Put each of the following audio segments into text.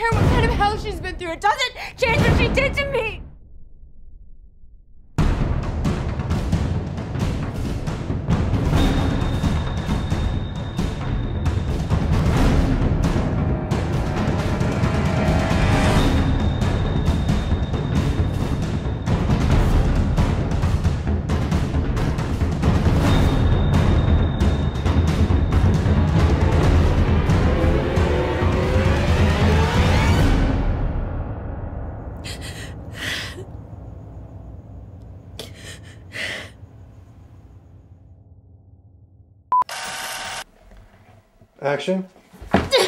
care what kind of hell she's been through. It doesn't change what she did to me. Action. Action.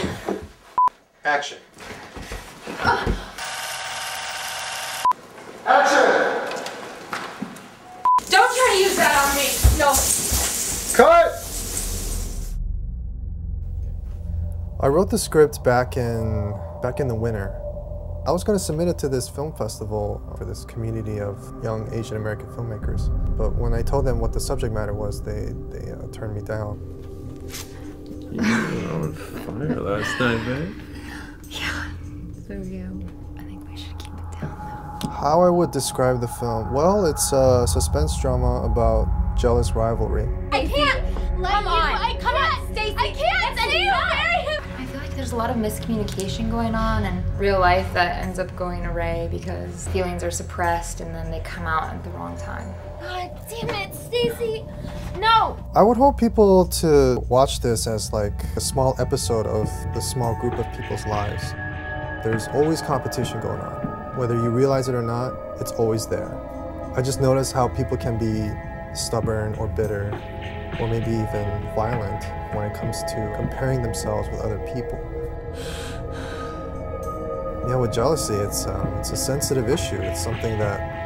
Action! Don't try to use that on me. No. Cut! I wrote the script back in the winter. I was going to submit it to this film festival for this community of young Asian American filmmakers. But when I told them what the subject matter was, they turned me down. You were on fire last night, babe. Yeah. So yeah, I think we should keep it down though. How I would describe the film? Well, it's a suspense drama about jealous rivalry. I can't let you. Come on, Stacey. I can't see you marry him. I feel like there's a lot of miscommunication going on and real life that ends up going awry because feelings are suppressed and then they come out at the wrong time. God damn it, Stacey. No. I would hope people to watch this as like a small episode of the small group of people's lives. There's always competition going on. Whether you realize it or not, it's always there. I just notice how people can be stubborn or bitter or maybe even violent when it comes to comparing themselves with other people. Yeah, with jealousy, it's a sensitive issue. It's something that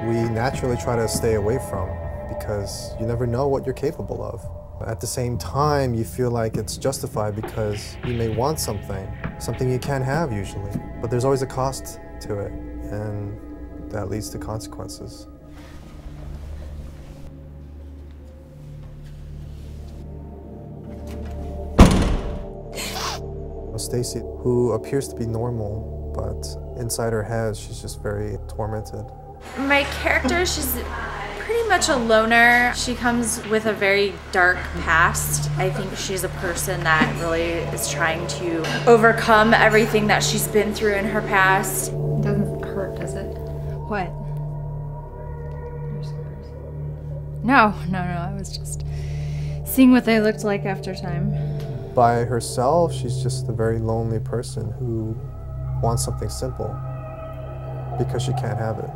we naturally try to stay away from because you never know what you're capable of. At the same time, you feel like it's justified because you may want something you can't have usually. But there's always a cost to it, and that leads to consequences. Stacey, who appears to be normal, but inside her head, she's just very tormented. My character, she's pretty much a loner. She comes with a very dark past. I think she's a person that really is trying to overcome everything that she's been through in her past. It doesn't hurt, does it? What? No. I was just seeing what they looked like after time. By herself, she's just a very lonely person who wants something simple because she can't have it.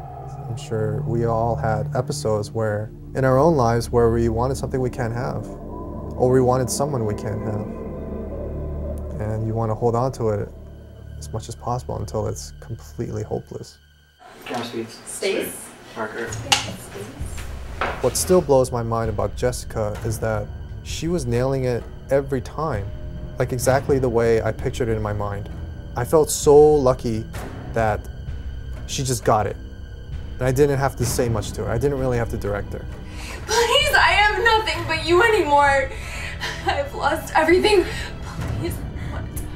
I'm sure we all had episodes where, in our own lives, where we wanted something we can't have, or we wanted someone we can't have. And you want to hold on to it as much as possible until it's completely hopeless. Stace? Parker. What still blows my mind about Jessica is that she was nailing it every time, like exactly the way I pictured it in my mind. I felt so lucky that she just got it. And I didn't have to say much to her. I didn't really have to direct her. Please, I have nothing but you anymore. I've lost everything. Please, I want to die.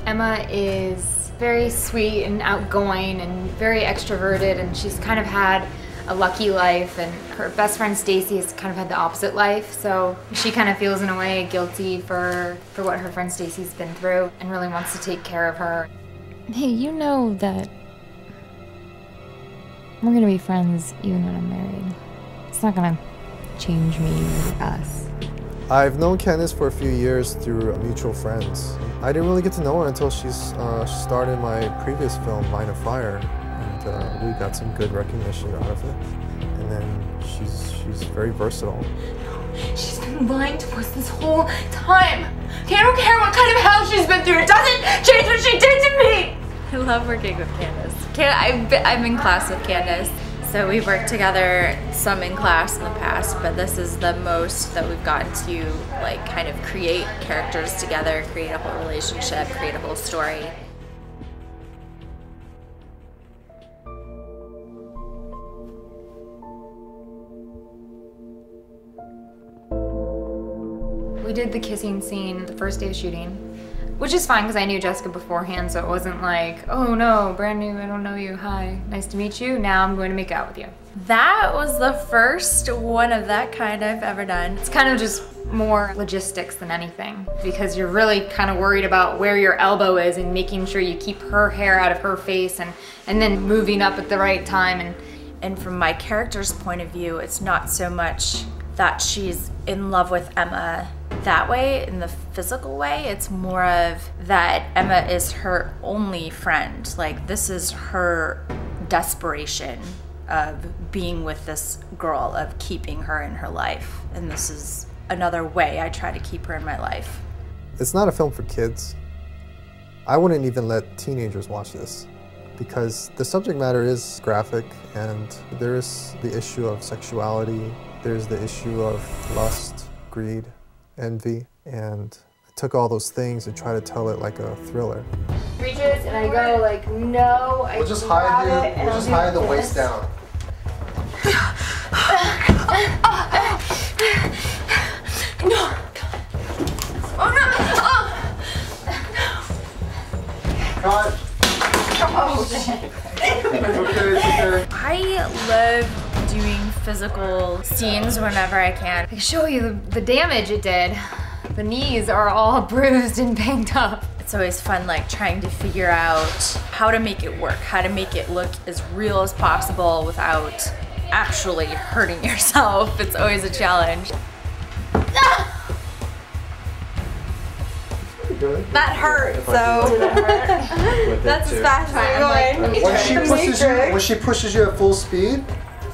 Emma is very sweet and outgoing and very extroverted, and she's kind of had a lucky life, and her best friend Stacey has kind of had the opposite life, so she kind of feels in a way guilty for what her friend Stacey's been through and really wants to take care of her. Hey, you know that we're gonna be friends even when I'm married. It's not gonna change me or us. I've known Candace for a few years through mutual friends. I didn't really get to know her until she starred in my previous film, Line of Fire, and we got some good recognition out of it. And then she's very versatile. She's been lying to us this whole time. Okay, I don't care what kind of hell she's been through. It doesn't change what she did to me. I love working with Candace. I'm in class with Candace, so we've worked together some in class in the past, but this is the most that we've gotten to like kind of create characters together, create a whole relationship, create a whole story. We did the kissing scene the first day of shooting. Which is fine because I knew Jessica beforehand, so it wasn't like, oh no, brand new, I don't know you, hi, nice to meet you, now I'm going to make out with you. That was the first one of that kind I've ever done. It's kind of just more logistics than anything because you're really kind of worried about where your elbow is and making sure you keep her hair out of her face and then moving up at the right time. And from my character's point of view, it's not so much that she's in love with Emma that way, in the physical way. It's more of that Emma is her only friend. Like, this is her desperation of being with this girl, of keeping her in her life. And this is another way I try to keep her in my life. It's not a film for kids. I wouldn't even let teenagers watch this because the subject matter is graphic and there is the issue of sexuality, there's the issue of lust, greed, envy, and I took all those things and tried to tell it like a thriller. Reaches and I go like, no, I We'll just hide the waist down. No. Oh no. Cut. Oh shit. Okay. I love doing physical scenes whenever I can. I can show you the damage it did. The knees are all bruised and banged up. It's always fun, like, trying to figure out how to make it work, how to make it look as real as possible without actually hurting yourself. It's always a challenge. That hurt, so that's as fast as I'm going. When she pushes you at full speed,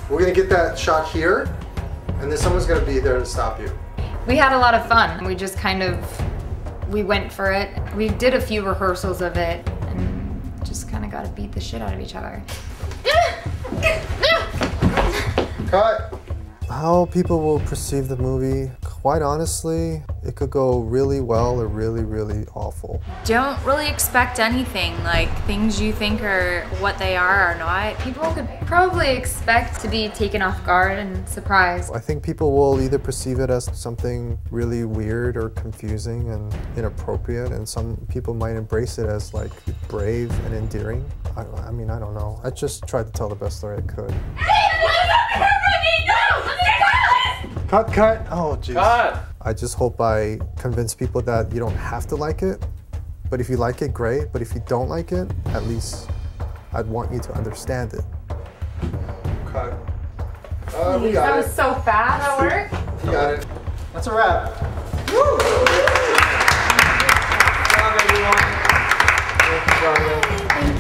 we're gonna get that shot here, and then someone's gonna be there to stop you. We had a lot of fun. We just kind of, we went for it. We did a few rehearsals of it and just kind of got to beat the shit out of each other. Cut. How people will perceive the movie, quite honestly, it could go really well or really, really awful. Don't really expect anything, like things you think are what they are or not. People could probably expect to be taken off guard and surprised. I think people will either perceive it as something really weird or confusing and inappropriate, and some people might embrace it as like brave and endearing. I mean, I don't know. I just tried to tell the best story I could. Cut. Oh, jeez. Cut. I just hope I convince people that you don't have to like it, but if you like it, great. But if you don't like it, at least I'd want you to understand it. Cut. We got That it. was so fast. That work? You got it. That's a wrap. Woo! Good job, everyone. Thank you, Claudia. Thank